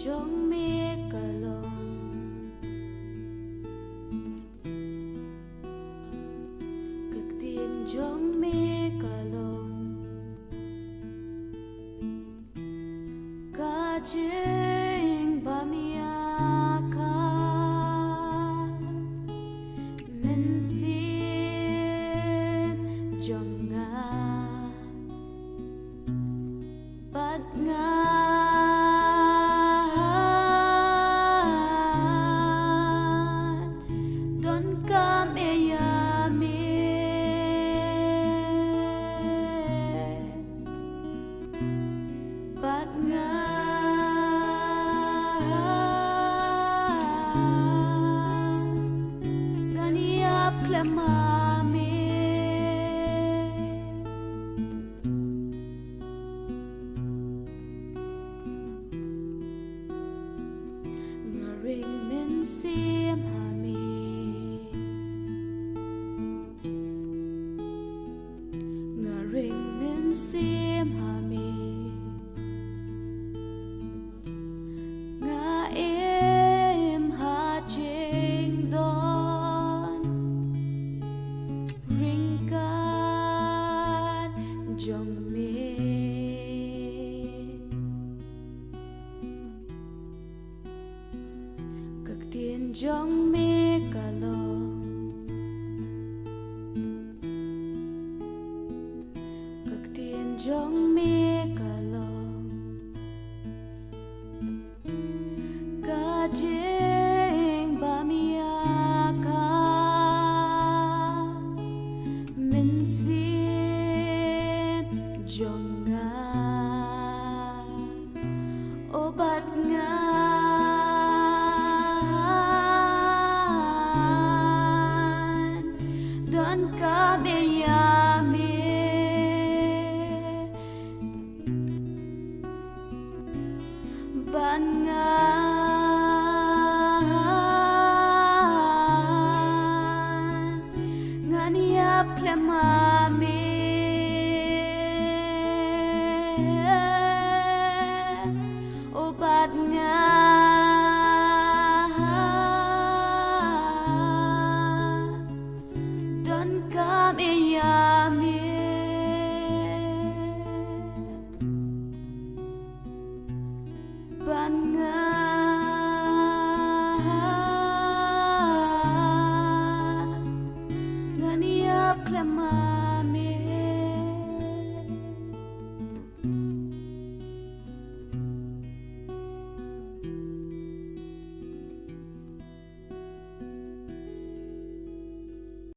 trong mi cả lòng cực tiền trong mi cả lòng cả trên ba mi ka mình xin trong nga bắt nga ring min sim hami nga ring min sim hami nga em ha ching don ring kan jong mi tiền trong mi cả lòng các tiền trong mi cả lòng cả trên ba mi ka mình xin trong nga obat nga kami yami ban nga nganiap klemami obat nga kami yami ban nga nganiap klemami